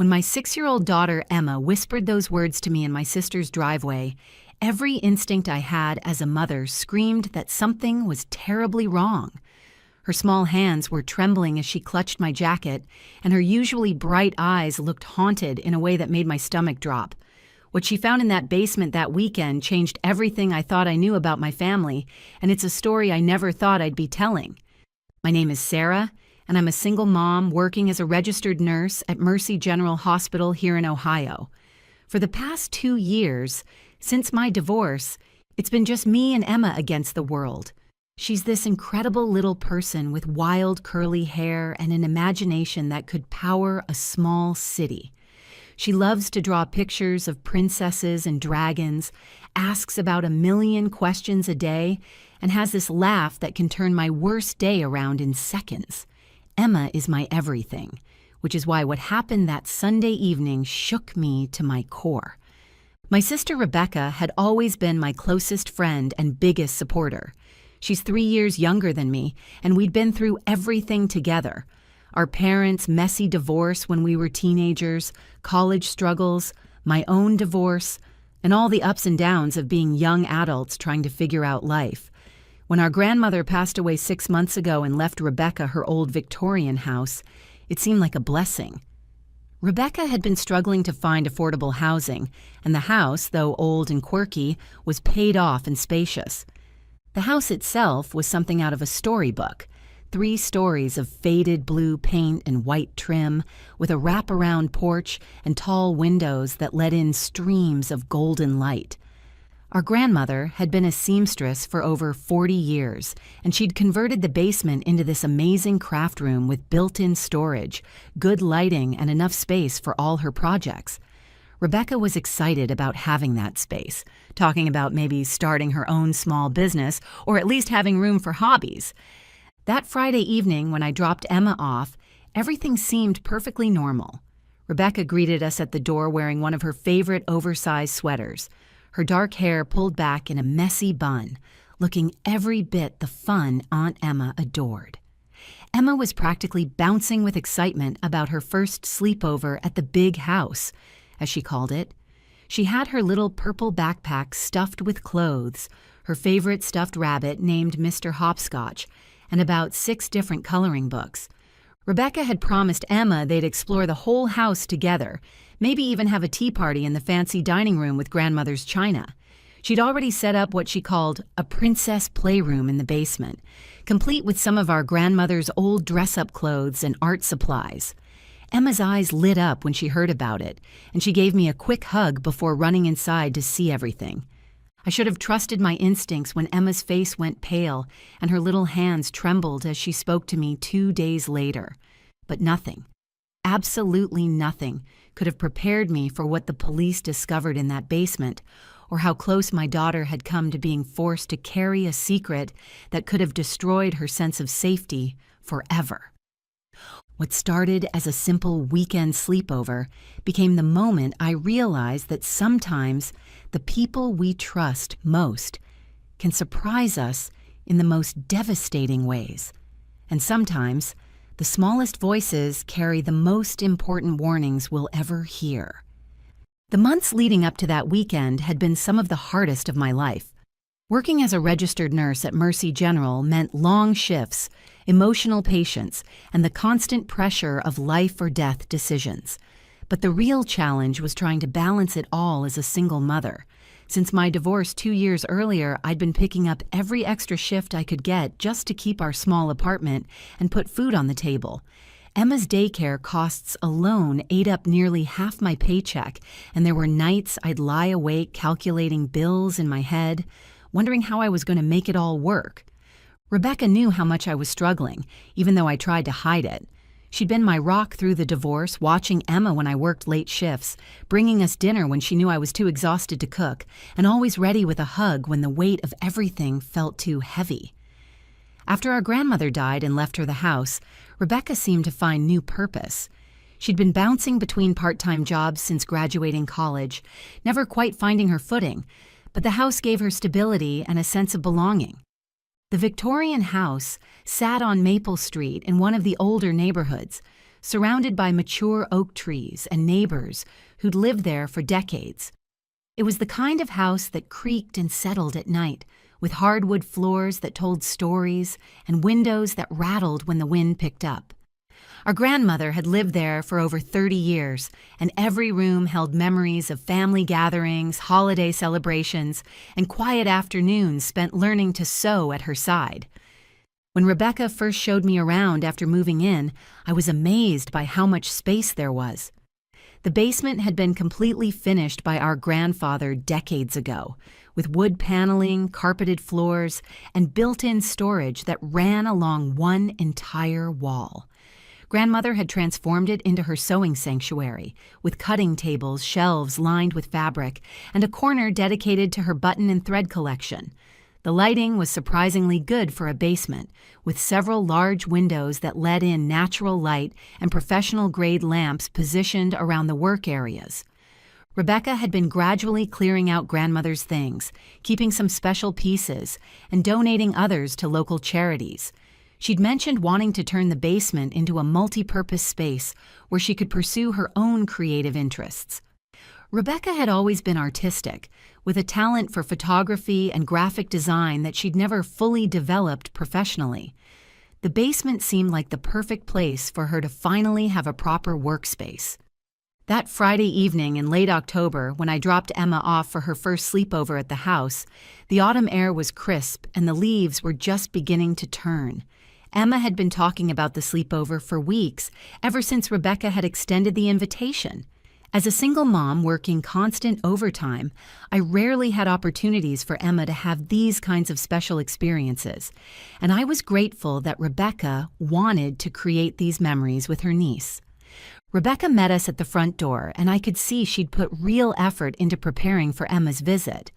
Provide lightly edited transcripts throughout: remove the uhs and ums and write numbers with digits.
When my 6-year-old daughter Emma whispered those words to me in my sister's driveway, every instinct I had as a mother screamed that something was terribly wrong. Her small hands were trembling as she clutched my jacket, and her usually bright eyes looked haunted in a way that made my stomach drop. What she found in that basement that weekend changed everything I thought I knew about my family, and it's a story I never thought I'd be telling. My name is Sarah, and I'm a single mom working as a registered nurse at Mercy General Hospital here in Ohio. For the past 2 years, since my divorce, it's been just me and Emma against the world. She's this incredible little person with wild curly hair and an imagination that could power a small city. She loves to draw pictures of princesses and dragons, asks about 1,000,000 questions a day, and has this laugh that can turn my worst day around in seconds. Emma is my everything, which is why what happened that Sunday evening shook me to my core. My sister Rebecca had always been my closest friend and biggest supporter. She's 3 years younger than me, and we'd been through everything together. Our parents' messy divorce when we were teenagers, college struggles, my own divorce, and all the ups and downs of being young adults trying to figure out life. When our grandmother passed away 6 months ago and left Rebecca her old Victorian house, it seemed like a blessing. Rebecca had been struggling to find affordable housing, and the house, though old and quirky, was paid off and spacious. The house itself was something out of a storybook. 3 stories of faded blue paint and white trim, with a wraparound porch and tall windows that let in streams of golden light. Our grandmother had been a seamstress for over 40 years, and she'd converted the basement into this amazing craft room with built-in storage, good lighting, and enough space for all her projects. Rebecca was excited about having that space, talking about maybe starting her own small business or at least having room for hobbies. That Friday evening when I dropped Emma off, everything seemed perfectly normal. Rebecca greeted us at the door wearing one of her favorite oversized sweaters, her dark hair pulled back in a messy bun, looking every bit the fun Aunt Emma adored. Emma was practically bouncing with excitement about her first sleepover at the big house, as she called it. She had her little purple backpack stuffed with clothes, her favorite stuffed rabbit named Mr. Hopscotch, and about 6 different coloring books. Rebecca had promised Emma they'd explore the whole house together, maybe even have a tea party in the fancy dining room with grandmother's china. She'd already set up what she called a princess playroom in the basement, complete with some of our grandmother's old dress-up clothes and art supplies. Emma's eyes lit up when she heard about it, and she gave me a quick hug before running inside to see everything. I should have trusted my instincts when Emma's face went pale and her little hands trembled as she spoke to me 2 days later. But nothing, absolutely nothing, could have prepared me for what the police discovered in that basement, or how close my daughter had come to being forced to carry a secret that could have destroyed her sense of safety forever. What started as a simple weekend sleepover became the moment I realized that sometimes the people we trust most can surprise us in the most devastating ways. And sometimes the smallest voices carry the most important warnings we'll ever hear. The months leading up to that weekend had been some of the hardest of my life. Working as a registered nurse at Mercy General meant long shifts, emotional patience, and the constant pressure of life or death decisions. But the real challenge was trying to balance it all as a single mother. Since my divorce 2 years earlier, I'd been picking up every extra shift I could get just to keep our small apartment and put food on the table. Emma's daycare costs alone ate up nearly half my paycheck, and there were nights I'd lie awake calculating bills in my head, wondering how I was going to make it all work. Rebecca knew how much I was struggling, even though I tried to hide it. She'd been my rock through the divorce, watching Emma when I worked late shifts, bringing us dinner when she knew I was too exhausted to cook, and always ready with a hug when the weight of everything felt too heavy. After our grandmother died and left her the house, Rebecca seemed to find new purpose. She'd been bouncing between part-time jobs since graduating college, never quite finding her footing, but the house gave her stability and a sense of belonging. The Victorian house sat on Maple Street in one of the older neighborhoods, surrounded by mature oak trees and neighbors who'd lived there for decades. It was the kind of house that creaked and settled at night, with hardwood floors that told stories and windows that rattled when the wind picked up. Our grandmother had lived there for over 30 years, and every room held memories of family gatherings, holiday celebrations, and quiet afternoons spent learning to sew at her side. When Rebecca first showed me around after moving in, I was amazed by how much space there was. The basement had been completely finished by our grandfather decades ago, with wood paneling, carpeted floors, and built-in storage that ran along one entire wall. Grandmother had transformed it into her sewing sanctuary, with cutting tables, shelves lined with fabric, and a corner dedicated to her button and thread collection. The lighting was surprisingly good for a basement, with several large windows that let in natural light and professional-grade lamps positioned around the work areas. Rebecca had been gradually clearing out grandmother's things, keeping some special pieces, and donating others to local charities. She'd mentioned wanting to turn the basement into a multi-purpose space where she could pursue her own creative interests. Rebecca had always been artistic, with a talent for photography and graphic design that she'd never fully developed professionally. The basement seemed like the perfect place for her to finally have a proper workspace. That Friday evening in late October, when I dropped Emma off for her first sleepover at the house, the autumn air was crisp and the leaves were just beginning to turn. Emma had been talking about the sleepover for weeks, ever since Rebecca had extended the invitation. As a single mom working constant overtime, I rarely had opportunities for Emma to have these kinds of special experiences, and I was grateful that Rebecca wanted to create these memories with her niece. Rebecca met us at the front door, and I could see she'd put real effort into preparing for Emma's visit.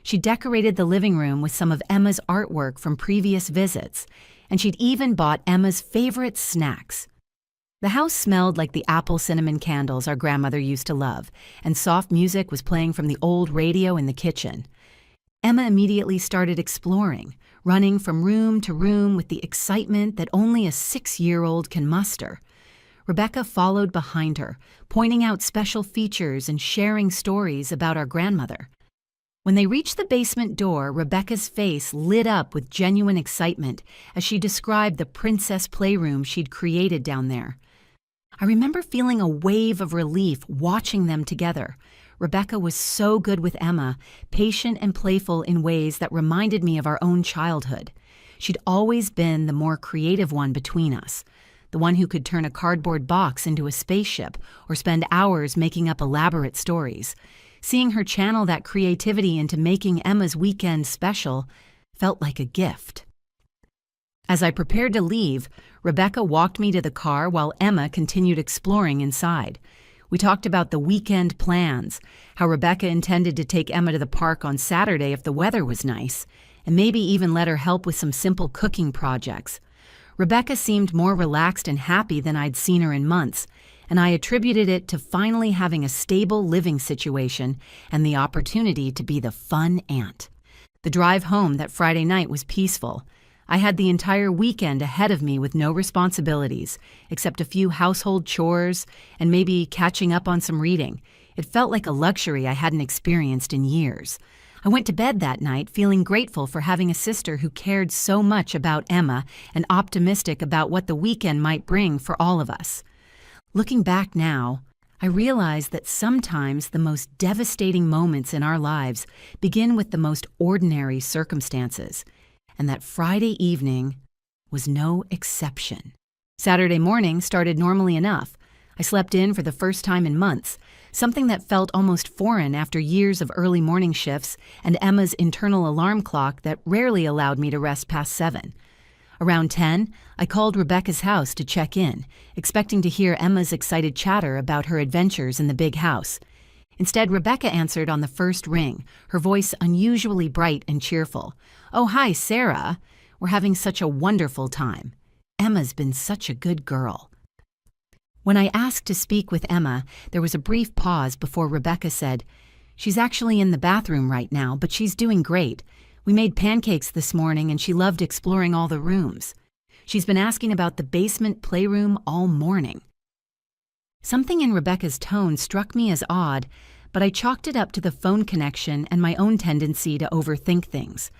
She decorated the living room with some of Emma's artwork from previous visits, and she'd even bought Emma's favorite snacks. The house smelled like the apple cinnamon candles our grandmother used to love, and soft music was playing from the old radio in the kitchen. Emma immediately started exploring, running from room to room with the excitement that only a 6-year-old can muster. Rebecca followed behind her, pointing out special features and sharing stories about our grandmother. When they reached the basement door, Rebecca's face lit up with genuine excitement as she described the princess playroom she'd created down there. I remember feeling a wave of relief watching them together. Rebecca was so good with Emma, patient and playful in ways that reminded me of our own childhood. She'd always been the more creative one between us, the one who could turn a cardboard box into a spaceship or spend hours making up elaborate stories. Seeing her channel that creativity into making Emma's weekend special felt like a gift. As I prepared to leave, Rebecca walked me to the car while Emma continued exploring inside. We talked about the weekend plans, how Rebecca intended to take Emma to the park on Saturday if the weather was nice, and maybe even let her help with some simple cooking projects. Rebecca seemed more relaxed and happy than I'd seen her in months, and I attributed it to finally having a stable living situation and the opportunity to be the fun aunt. The drive home that Friday night was peaceful. I had the entire weekend ahead of me with no responsibilities, except a few household chores and maybe catching up on some reading. It felt like a luxury I hadn't experienced in years. I went to bed that night feeling grateful for having a sister who cared so much about Emma and optimistic about what the weekend might bring for all of us. Looking back now, I realize that sometimes the most devastating moments in our lives begin with the most ordinary circumstances, and that Friday evening was no exception. Saturday morning started normally enough. I slept in for the first time in months, something that felt almost foreign after years of early morning shifts and Emma's internal alarm clock that rarely allowed me to rest past 7. Around 10, I called Rebecca's house to check in, expecting to hear Emma's excited chatter about her adventures in the big house. Instead, Rebecca answered on the first ring, her voice unusually bright and cheerful. "Oh, hi, Sarah. We're having such a wonderful time. Emma's been such a good girl." When I asked to speak with Emma, there was a brief pause before Rebecca said, "She's actually in the bathroom right now, but she's doing great. We made pancakes this morning and she loved exploring all the rooms. She's been asking about the basement playroom all morning." Something in Rebecca's tone struck me as odd, but I chalked it up to the phone connection and my own tendency to overthink things.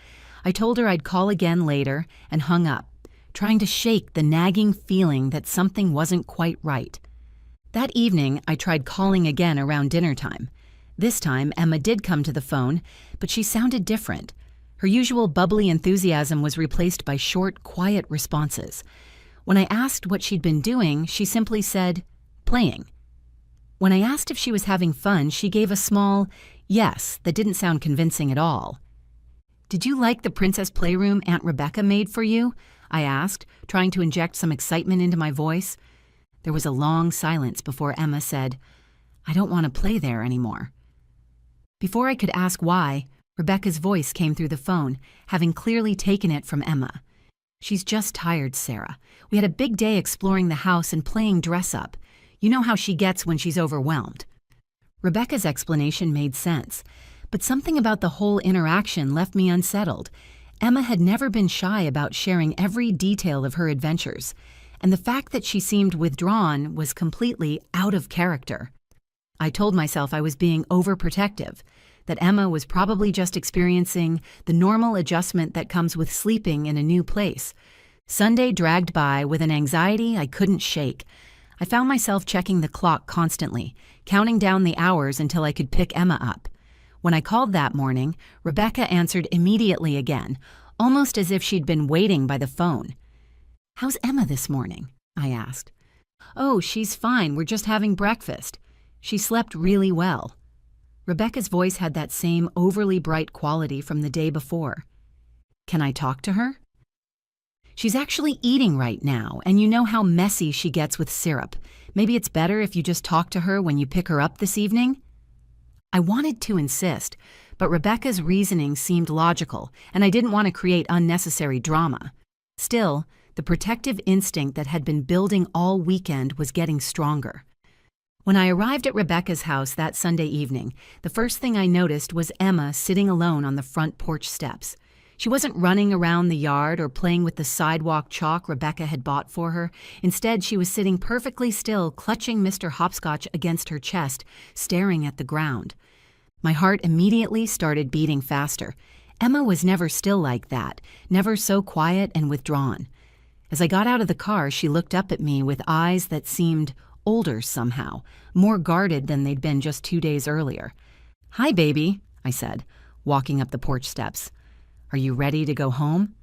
I told her I'd call again later and hung up, trying to shake the nagging feeling that something wasn't quite right. That evening, I tried calling again around dinner time. This time, Emma did come to the phone, but she sounded different. Her usual bubbly enthusiasm was replaced by short, quiet responses. When I asked what she'd been doing, she simply said, "Playing." When I asked if she was having fun, she gave a small yes that didn't sound convincing at all. "Did you like the princess playroom Aunt Rebecca made for you?" I asked, trying to inject some excitement into my voice. There was a long silence before Emma said, "I don't want to play there anymore." Before I could ask why, Rebecca's voice came through the phone, having clearly taken it from Emma. "She's just tired, Sarah. We had a big day exploring the house and playing dress-up. You know how she gets when she's overwhelmed." Rebecca's explanation made sense, but something about the whole interaction left me unsettled. Emma had never been shy about sharing every detail of her adventures, and the fact that she seemed withdrawn was completely out of character. I told myself I was being overprotective, that Emma was probably just experiencing the normal adjustment that comes with sleeping in a new place. Sunday dragged by with an anxiety I couldn't shake. I found myself checking the clock constantly, counting down the hours until I could pick Emma up. When I called that morning, Rebecca answered immediately again, almost as if she'd been waiting by the phone. "How's Emma this morning?" I asked. "Oh, she's fine. We're just having breakfast. She slept really well." Rebecca's voice had that same overly bright quality from the day before. "Can I talk to her?" "She's actually eating right now, and you know how messy she gets with syrup. Maybe it's better if you just talk to her when you pick her up this evening?" I wanted to insist, but Rebecca's reasoning seemed logical, and I didn't want to create unnecessary drama. Still, the protective instinct that had been building all weekend was getting stronger. When I arrived at Rebecca's house that Sunday evening, the first thing I noticed was Emma sitting alone on the front porch steps. She wasn't running around the yard or playing with the sidewalk chalk Rebecca had bought for her. Instead, she was sitting perfectly still, clutching Mr. Hopscotch against her chest, staring at the ground. My heart immediately started beating faster. Emma was never still like that, never so quiet and withdrawn. As I got out of the car, she looked up at me with eyes that seemed older somehow, more guarded than they'd been just 2 days earlier. "Hi, baby," I said, walking up the porch steps. "Are you ready to go home?"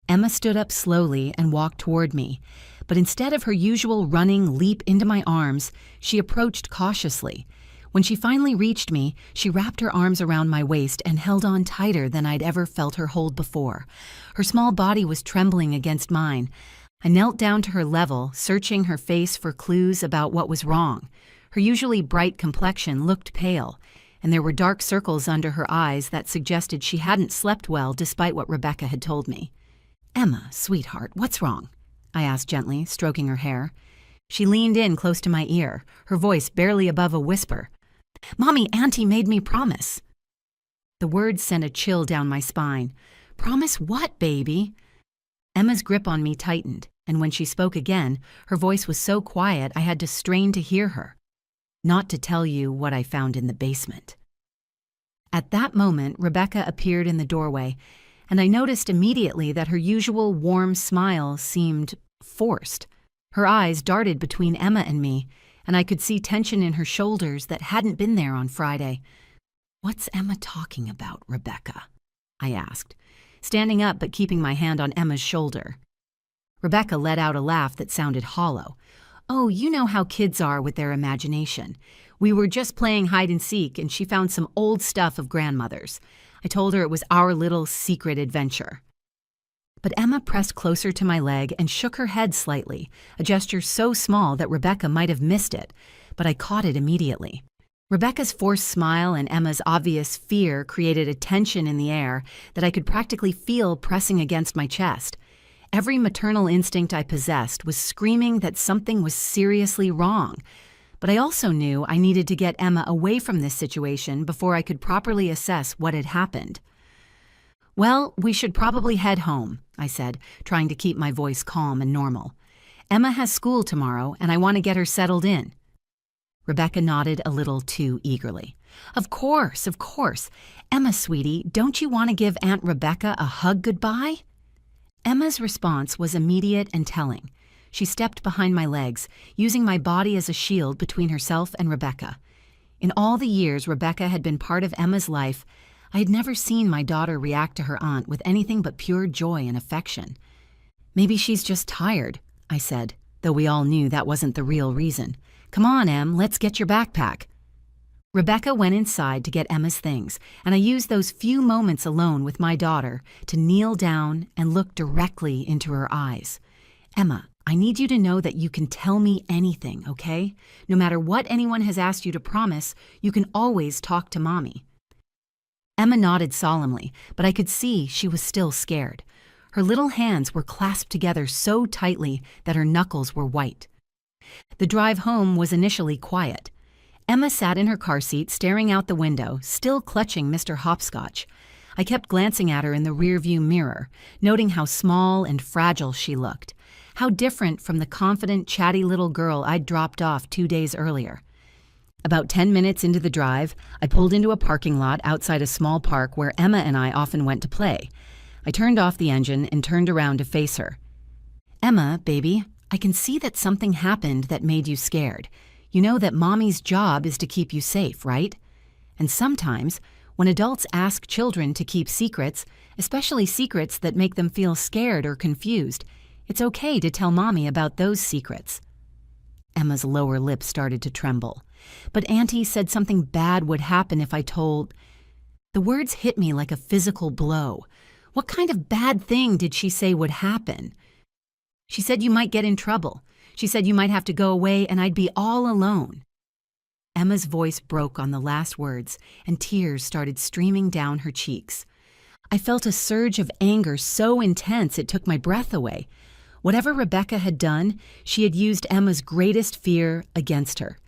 Emma stood up slowly and walked toward me, but instead of her usual running leap into my arms, she approached cautiously. When she finally reached me, she wrapped her arms around my waist and held on tighter than I'd ever felt her hold before. Her small body was trembling against mine. I knelt down to her level, searching her face for clues about what was wrong. Her usually bright complexion looked pale, and there were dark circles under her eyes that suggested she hadn't slept well despite what Rebecca had told me. "Emma, sweetheart, what's wrong?" I asked gently, stroking her hair. She leaned in close to my ear, her voice barely above a whisper. "Mommy, Auntie made me promise." The words sent a chill down my spine. "Promise what, baby?" Emma's grip on me tightened, and when she spoke again, her voice was so quiet I had to strain to hear her. "Not to tell you what I found in the basement." At that moment, Rebecca appeared in the doorway, and I noticed immediately that her usual warm smile seemed forced. Her eyes darted between Emma and me, and I could see tension in her shoulders that hadn't been there on Friday. "What's Emma talking about, Rebecca?" I asked, standing up but keeping my hand on Emma's shoulder. Rebecca let out a laugh that sounded hollow. "Oh, you know how kids are with their imagination. We were just playing hide and seek, and she found some old stuff of grandmother's. I told her it was our little secret adventure." But Emma pressed closer to my leg and shook her head slightly, a gesture so small that Rebecca might have missed it, but I caught it immediately. Rebecca's forced smile and Emma's obvious fear created a tension in the air that I could practically feel pressing against my chest. Every maternal instinct I possessed was screaming that something was seriously wrong, but I also knew I needed to get Emma away from this situation before I could properly assess what had happened. "Well, we should probably head home," I said, trying to keep my voice calm and normal. Emma has school tomorrow, and I want to get her settled in. Rebecca nodded a little too eagerly. Of course, of course. Emma, sweetie, don't you want to give Aunt Rebecca a hug goodbye? Emma's response was immediate and telling. She stepped behind my legs, using my body as a shield between herself and Rebecca. In all the years Rebecca had been part of Emma's life, I had never seen my daughter react to her aunt with anything but pure joy and affection. Maybe she's just tired, I said, though we all knew that wasn't the real reason. Come on, Em, let's get your backpack. Rebecca went inside to get Emma's things, and I used those few moments alone with my daughter to kneel down and look directly into her eyes. Emma, I need you to know that you can tell me anything, okay? No matter what anyone has asked you to promise, you can always talk to Mommy. Emma nodded solemnly, but I could see she was still scared. Her little hands were clasped together so tightly that her knuckles were white. The drive home was initially quiet. Emma sat in her car seat staring out the window, still clutching Mr. Hopscotch. I kept glancing at her in the rearview mirror, noting how small and fragile she looked. How different from the confident, chatty little girl I'd dropped off 2 days earlier. About 10 minutes into the drive, I pulled into a parking lot outside a small park where Emma and I often went to play. I turned off the engine and turned around to face her. Emma, baby, I can see that something happened that made you scared. You know that Mommy's job is to keep you safe, right? And sometimes, when adults ask children to keep secrets, especially secrets that make them feel scared or confused, it's okay to tell Mommy about those secrets. Emma's lower lip started to tremble. But Auntie said something bad would happen if I told... The words hit me like a physical blow. What kind of bad thing did she say would happen? She said you might get in trouble. She said you might have to go away and I'd be all alone. Emma's voice broke on the last words, and tears started streaming down her cheeks. I felt a surge of anger so intense it took my breath away. Whatever Rebecca had done, she had used Emma's greatest fear against her.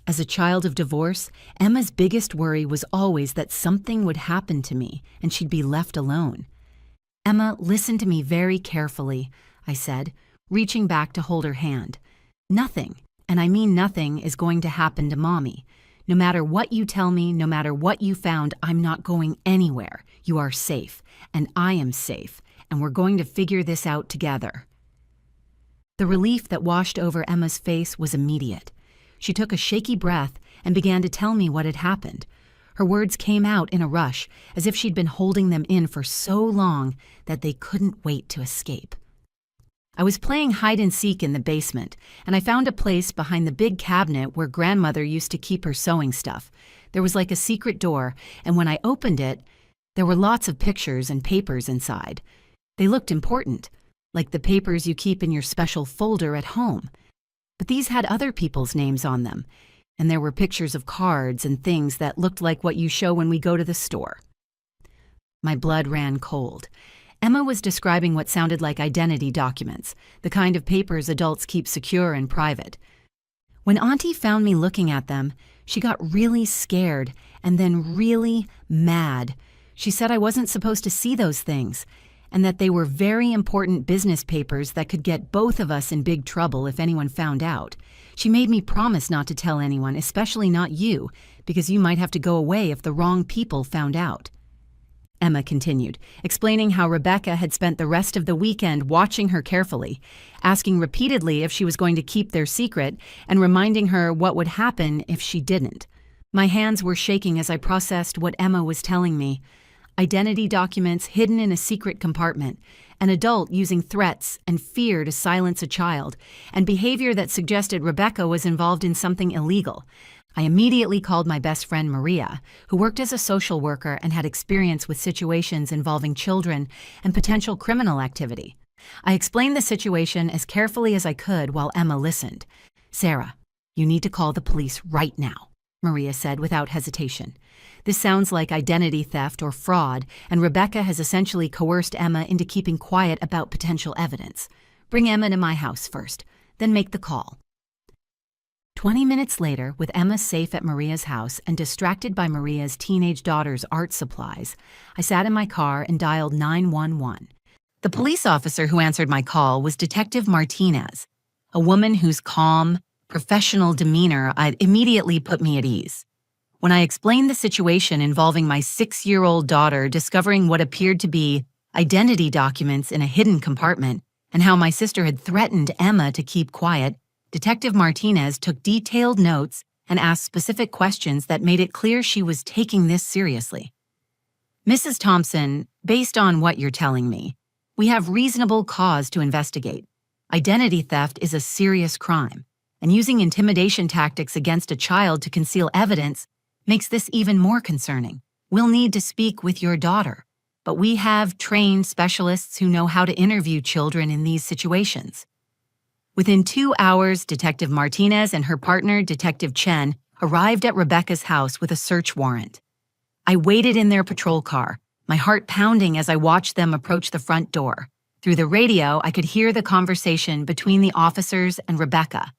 As a child of divorce, Emma's biggest worry was always that something would happen to me and she'd be left alone. Emma, listen to me very carefully, I said, reaching back to hold her hand. Nothing, and I mean nothing, is going to happen to Mommy. No matter what you tell me, no matter what you found, I'm not going anywhere. You are safe, and I am safe, and we're going to figure this out together. The relief that washed over Emma's face was immediate. She took a shaky breath and began to tell me what had happened. Her words came out in a rush, as if she'd been holding them in for so long that they couldn't wait to escape. I was playing hide-and-seek in the basement, and I found a place behind the big cabinet where Grandmother used to keep her sewing stuff. There was like a secret door, and when I opened it, there were lots of pictures and papers inside. They looked important, like the papers you keep in your special folder at home. But these had other people's names on them, and there were pictures of cards and things that looked like what you show when we go to the store. My blood ran cold. Emma was describing what sounded like identity documents, the kind of papers adults keep secure and private. When Auntie found me looking at them, she got really scared and then really mad. She said I wasn't supposed to see those things, and that they were very important business papers that could get both of us in big trouble if anyone found out. She made me promise not to tell anyone, especially not you, because you might have to go away if the wrong people found out. Emma continued, explaining how Rebecca had spent the rest of the weekend watching her carefully, asking repeatedly if she was going to keep their secret, and reminding her what would happen if she didn't. My hands were shaking as I processed what Emma was telling me. Identity documents hidden in a secret compartment, an adult using threats and fear to silence a child, and behavior that suggested Rebecca was involved in something illegal. I immediately called my best friend Maria, who worked as a social worker and had experience with situations involving children and potential criminal activity. I explained the situation as carefully as I could while Emma listened. "Sarah, you need to call the police right now," Maria said without hesitation. "This sounds like identity theft or fraud, and Rebecca has essentially coerced Emma into keeping quiet about potential evidence. Bring Emma to my house first, then make the call." 20 minutes later, with Emma safe at Maria's house and distracted by Maria's teenage daughter's art supplies, I sat in my car and dialed 911. The police officer who answered my call was Detective Martinez. a woman whose calm, professional demeanor immediately put me at ease. When I explained the situation involving my 6-year-old daughter discovering what appeared to be identity documents in a hidden compartment and how my sister had threatened Emma to keep quiet, Detective Martinez took detailed notes and asked specific questions that made it clear she was taking this seriously. Mrs. Thompson, based on what you're telling me, we have reasonable cause to investigate. Identity theft is a serious crime, and using intimidation tactics against a child to conceal evidence makes this even more concerning. We'll need to speak with your daughter, but we have trained specialists who know how to interview children in these situations. Within 2 hours, Detective Martinez and her partner, Detective Chen, arrived at Rebecca's house with a search warrant. I waited in their patrol car, my heart pounding as I watched them approach the front door. Through the radio, I could hear the conversation between the officers and Rebecca.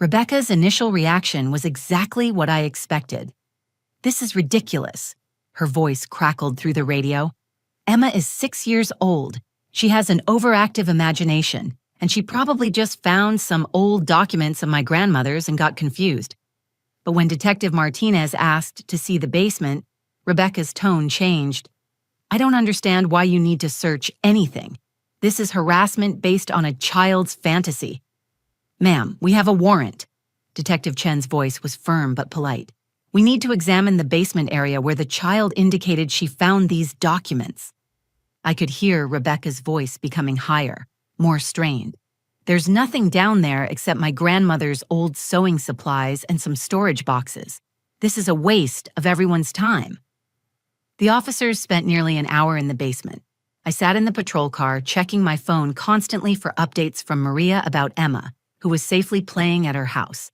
Rebecca's initial reaction was exactly what I expected. "This is ridiculous," her voice crackled through the radio. "Emma is 6 years old. She has an overactive imagination, and she probably just found some old documents of my grandmother's and got confused." But when Detective Martinez asked to see the basement, Rebecca's tone changed. "I don't understand why you need to search anything. This is harassment based on a child's fantasy." "Ma'am, we have a warrant." Detective Chen's voice was firm but polite. "We need to examine the basement area where the child indicated she found these documents." I could hear Rebecca's voice becoming higher, more strained. "There's nothing down there except my grandmother's old sewing supplies and some storage boxes. This is a waste of everyone's time." The officers spent nearly an hour in the basement. I sat in the patrol car, checking my phone constantly for updates from Maria about Emma, who was safely playing at her house.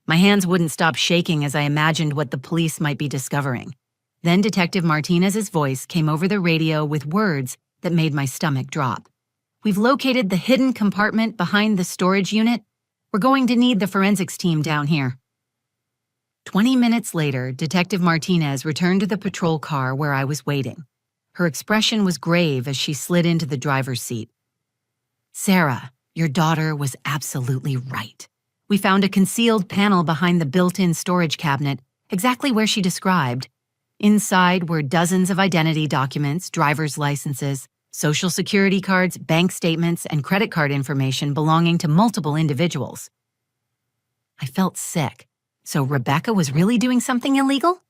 My hands wouldn't stop shaking as I imagined what the police might be discovering. Then Detective Martinez's voice came over the radio with words that made my stomach drop. "We've located the hidden compartment behind the storage unit. We're going to need the forensics team down here." 20 minutes later, Detective Martinez returned to the patrol car where I was waiting. Her expression was grave as she slid into the driver's seat. "Sarah, your daughter was absolutely right. We found a concealed panel behind the built-in storage cabinet, exactly where she described. Inside were dozens of identity documents, driver's licenses, social security cards, bank statements, and credit card information belonging to multiple individuals." I felt sick. So Rebecca was really doing something illegal?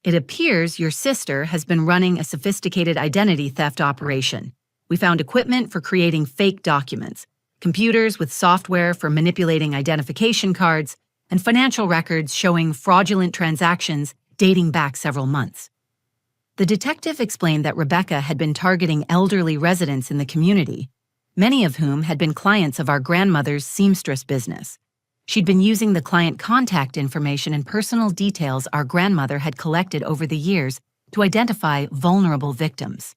"It appears your sister has been running a sophisticated identity theft operation. We found equipment for creating fake documents, computers with software for manipulating identification cards, and financial records showing fraudulent transactions dating back several months." The detective explained that Rebecca had been targeting elderly residents in the community, many of whom had been clients of our grandmother's seamstress business. She'd been using the client contact information and personal details our grandmother had collected over the years to identify vulnerable victims.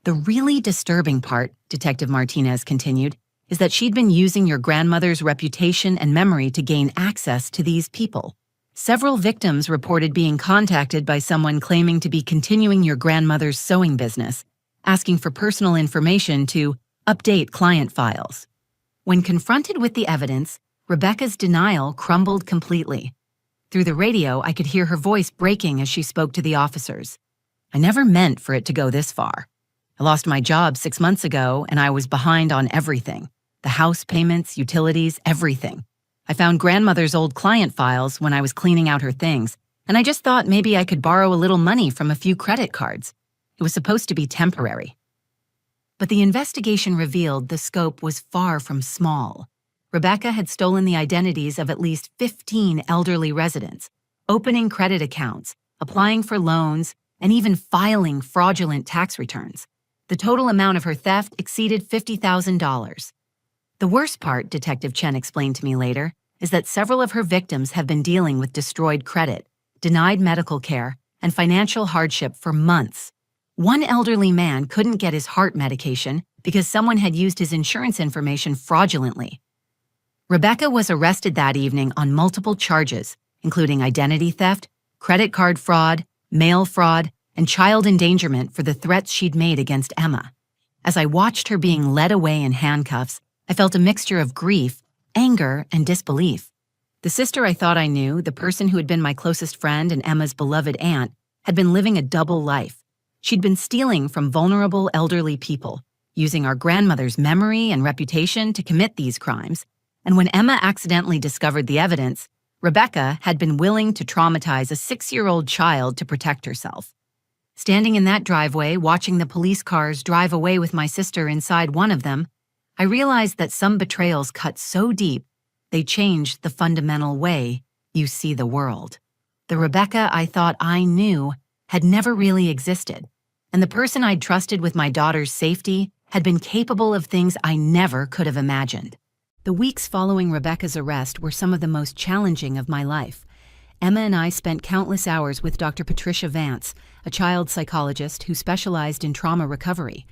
"The really disturbing part," Detective Martinez continued, "is that she'd been using your grandmother's reputation and memory to gain access to these people. Several victims reported being contacted by someone claiming to be continuing your grandmother's sewing business, asking for personal information to update client files." When confronted with the evidence, Rebecca's denial crumbled completely. Through the radio, I could hear her voice breaking as she spoke to the officers. "I never meant for it to go this far. I lost my job 6 months ago, and I was behind on everything. The house payments, utilities, everything. I found grandmother's old client files when I was cleaning out her things, and I just thought maybe I could borrow a little money from a few credit cards. It was supposed to be temporary." But the investigation revealed the scope was far from small. Rebecca had stolen the identities of at least 15 elderly residents, opening credit accounts, applying for loans, and even filing fraudulent tax returns. The total amount of her theft exceeded $50,000. The worst part, Detective Chen explained to me later, is that several of her victims have been dealing with destroyed credit, denied medical care, and financial hardship for months. One elderly man couldn't get his heart medication because someone had used his insurance information fraudulently. Rebecca was arrested that evening on multiple charges, including identity theft, credit card fraud, mail fraud, and child endangerment for the threats she'd made against Emma. As I watched her being led away in handcuffs, I felt a mixture of grief, anger, and disbelief. The sister I thought I knew, the person who had been my closest friend and Emma's beloved aunt, had been living a double life. She'd been stealing from vulnerable elderly people, using our grandmother's memory and reputation to commit these crimes, and when Emma accidentally discovered the evidence, Rebecca had been willing to traumatize a 6-year-old child to protect herself. Standing in that driveway, watching the police cars drive away with my sister inside one of them, I realized that some betrayals cut so deep, they changed the fundamental way you see the world. The Rebecca I thought I knew had never really existed, and the person I'd trusted with my daughter's safety had been capable of things I never could have imagined. The weeks following Rebecca's arrest were some of the most challenging of my life. Emma and I spent countless hours with Dr. Patricia Vance, a child psychologist who specialized in trauma recovery.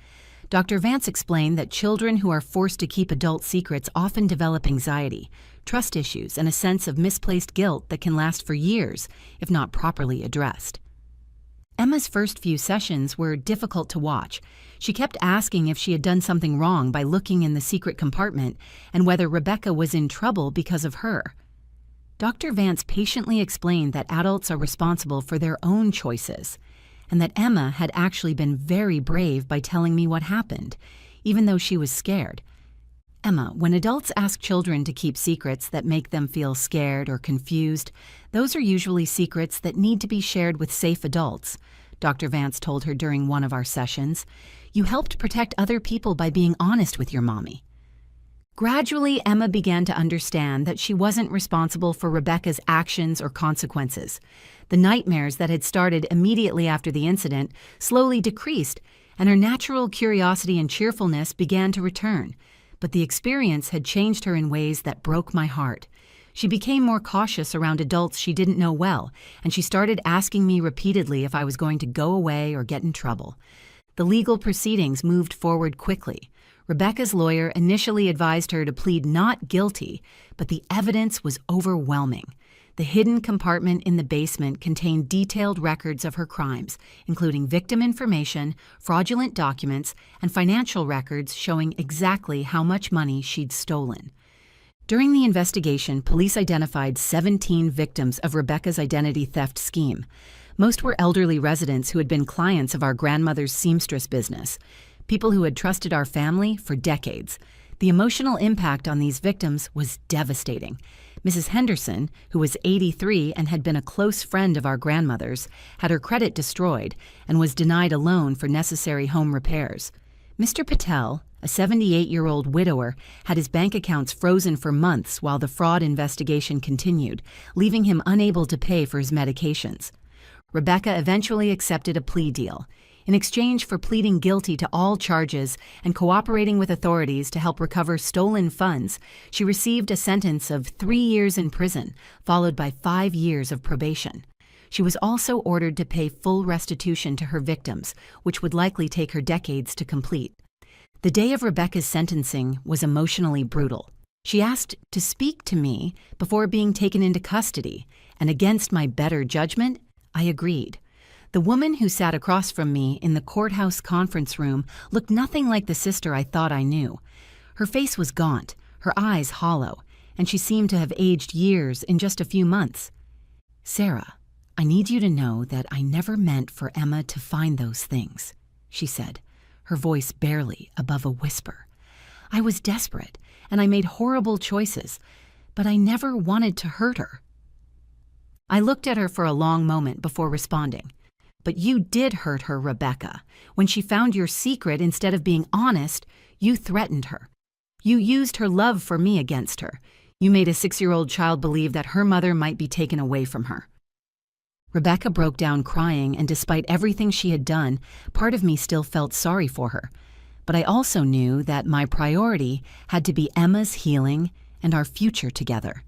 Dr. Vance explained that children who are forced to keep adult secrets often develop anxiety, trust issues, and a sense of misplaced guilt that can last for years if not properly addressed. Emma's first few sessions were difficult to watch. She kept asking if she had done something wrong by looking in the secret compartment and whether Rebecca was in trouble because of her. Dr. Vance patiently explained that adults are responsible for their own choices, and that Emma had actually been very brave by telling me what happened, even though she was scared. Emma, when adults ask children to keep secrets that make them feel scared or confused, those are usually secrets that need to be shared with safe adults, Dr. Vance told her during one of our sessions. You helped protect other people by being honest with your mommy. Gradually, Emma began to understand that she wasn't responsible for Rebecca's actions or consequences. The nightmares that had started immediately after the incident slowly decreased, and her natural curiosity and cheerfulness began to return. But the experience had changed her in ways that broke my heart. She became more cautious around adults she didn't know well, and she started asking me repeatedly if I was going to go away or get in trouble. The legal proceedings moved forward quickly. Rebecca's lawyer initially advised her to plead not guilty, but the evidence was overwhelming. The hidden compartment in the basement contained detailed records of her crimes, including victim information, fraudulent documents, and financial records showing exactly how much money she'd stolen. During the investigation, police identified 17 victims of Rebecca's identity theft scheme. Most were elderly residents who had been clients of our grandmother's seamstress business, people who had trusted our family for decades. The emotional impact on these victims was devastating. Mrs. Henderson, who was 83 and had been a close friend of our grandmother's, had her credit destroyed and was denied a loan for necessary home repairs. Mr. Patel, a 78-year-old widower, had his bank accounts frozen for months while the fraud investigation continued, leaving him unable to pay for his medications. Rebecca eventually accepted a plea deal. In exchange for pleading guilty to all charges and cooperating with authorities to help recover stolen funds, she received a sentence of 3 years in prison, followed by 5 years of probation. She was also ordered to pay full restitution to her victims, which would likely take her decades to complete. The day of Rebecca's sentencing was emotionally brutal. She asked to speak to me before being taken into custody, and against my better judgment, I agreed. The woman who sat across from me in the courthouse conference room looked nothing like the sister I thought I knew. Her face was gaunt, her eyes hollow, and she seemed to have aged years in just a few months. "Sarah, I need you to know that I never meant for Emma to find those things," she said, her voice barely above a whisper. "I was desperate, and I made horrible choices, but I never wanted to hurt her." I looked at her for a long moment before responding. "But you did hurt her, Rebecca. When she found your secret, instead of being honest, you threatened her. You used her love for me against her. You made a 6-year-old child believe that her mother might be taken away from her." Rebecca broke down crying, and despite everything she had done, part of me still felt sorry for her. But I also knew that my priority had to be Emma's healing and our future together.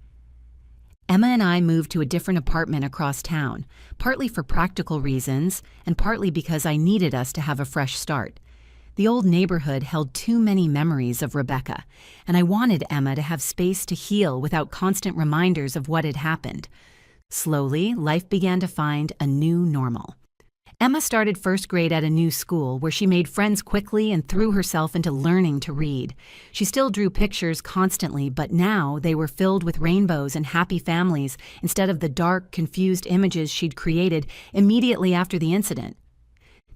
Emma and I moved to a different apartment across town, partly for practical reasons and partly because I needed us to have a fresh start. The old neighborhood held too many memories of Rebecca, and I wanted Emma to have space to heal without constant reminders of what had happened. Slowly, life began to find a new normal. Emma started first grade at a new school where she made friends quickly and threw herself into learning to read. She still drew pictures constantly, but now they were filled with rainbows and happy families instead of the dark, confused images she'd created immediately after the incident.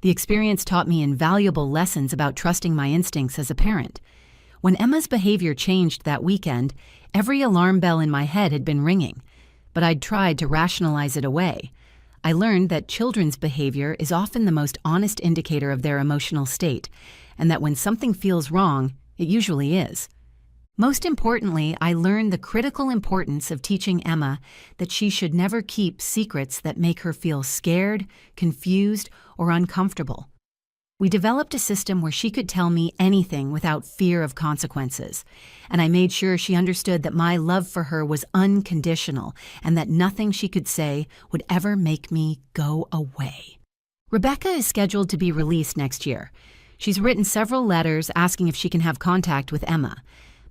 The experience taught me invaluable lessons about trusting my instincts as a parent. When Emma's behavior changed that weekend, every alarm bell in my head had been ringing, but I'd tried to rationalize it away. I learned that children's behavior is often the most honest indicator of their emotional state, and that when something feels wrong, it usually is. Most importantly, I learned the critical importance of teaching Emma that she should never keep secrets that make her feel scared, confused, or uncomfortable. We developed a system where she could tell me anything without fear of consequences, and I made sure she understood that my love for her was unconditional and that nothing she could say would ever make me go away. Rebecca is scheduled to be released next year. She's written several letters asking if she can have contact with Emma,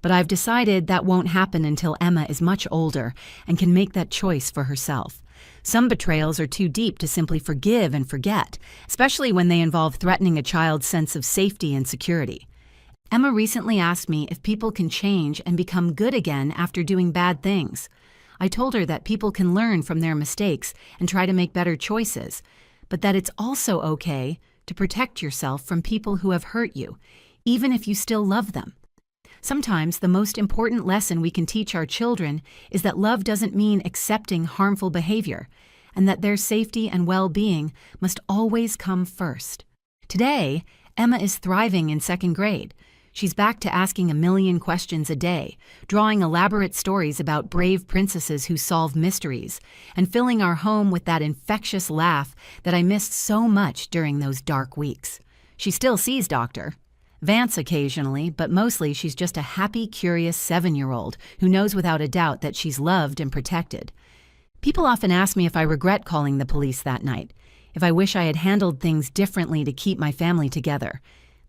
but I've decided that won't happen until Emma is much older and can make that choice for herself. Some betrayals are too deep to simply forgive and forget, especially when they involve threatening a child's sense of safety and security. Emma recently asked me if people can change and become good again after doing bad things. I told her that people can learn from their mistakes and try to make better choices, but that it's also okay to protect yourself from people who have hurt you, even if you still love them. Sometimes the most important lesson we can teach our children is that love doesn't mean accepting harmful behavior, and that their safety and well-being must always come first. Today, Emma is thriving in second grade. She's back to asking a million questions a day, drawing elaborate stories about brave princesses who solve mysteries, and filling our home with that infectious laugh that I missed so much during those dark weeks. She still sees Dr. Vance occasionally, but mostly she's just a happy, curious 7-year-old who knows without a doubt that she's loved and protected. People often ask me if I regret calling the police that night, if I wish I had handled things differently to keep my family together.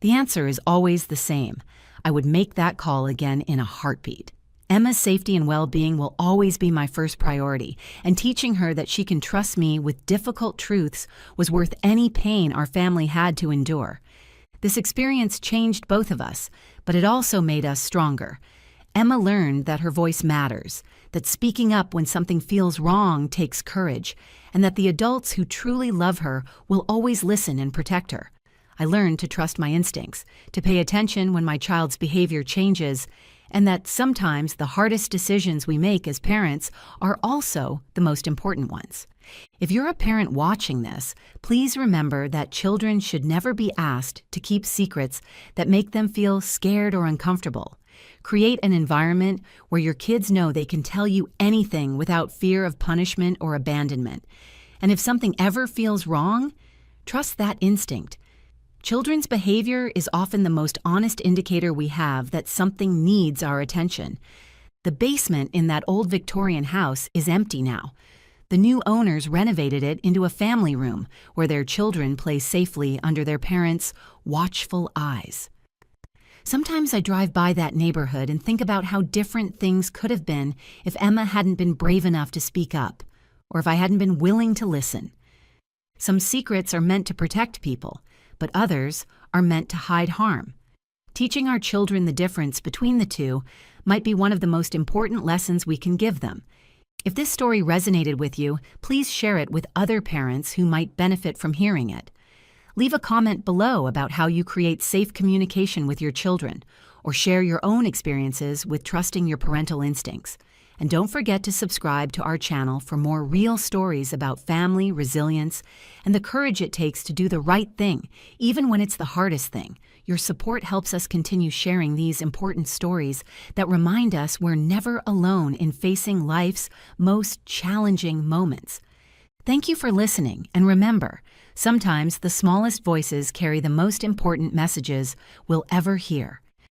The answer is always the same. I would make that call again in a heartbeat. Emma's safety and well-being will always be my first priority, and teaching her that she can trust me with difficult truths was worth any pain our family had to endure. This experience changed both of us, but it also made us stronger. Emma learned that her voice matters, that speaking up when something feels wrong takes courage, and that the adults who truly love her will always listen and protect her. I learned to trust my instincts, to pay attention when my child's behavior changes, and that sometimes the hardest decisions we make as parents are also the most important ones. If you're a parent watching this, please remember that children should never be asked to keep secrets that make them feel scared or uncomfortable. Create an environment where your kids know they can tell you anything without fear of punishment or abandonment. And if something ever feels wrong, trust that instinct. Children's behavior is often the most honest indicator we have that something needs our attention. The basement in that old Victorian house is empty now. The new owners renovated it into a family room where their children play safely under their parents' watchful eyes. Sometimes I drive by that neighborhood and think about how different things could have been if Emma hadn't been brave enough to speak up, or if I hadn't been willing to listen. Some secrets are meant to protect people, but others are meant to hide harm. Teaching our children the difference between the two might be one of the most important lessons we can give them. If this story resonated with you, please share it with other parents who might benefit from hearing it. Leave a comment below about how you create safe communication with your children, or share your own experiences with trusting your parental instincts. And don't forget to subscribe to our channel for more real stories about family, resilience, and the courage it takes to do the right thing, even when it's the hardest thing. Your support helps us continue sharing these important stories that remind us we're never alone in facing life's most challenging moments. Thank you for listening, and remember, sometimes the smallest voices carry the most important messages we'll ever hear.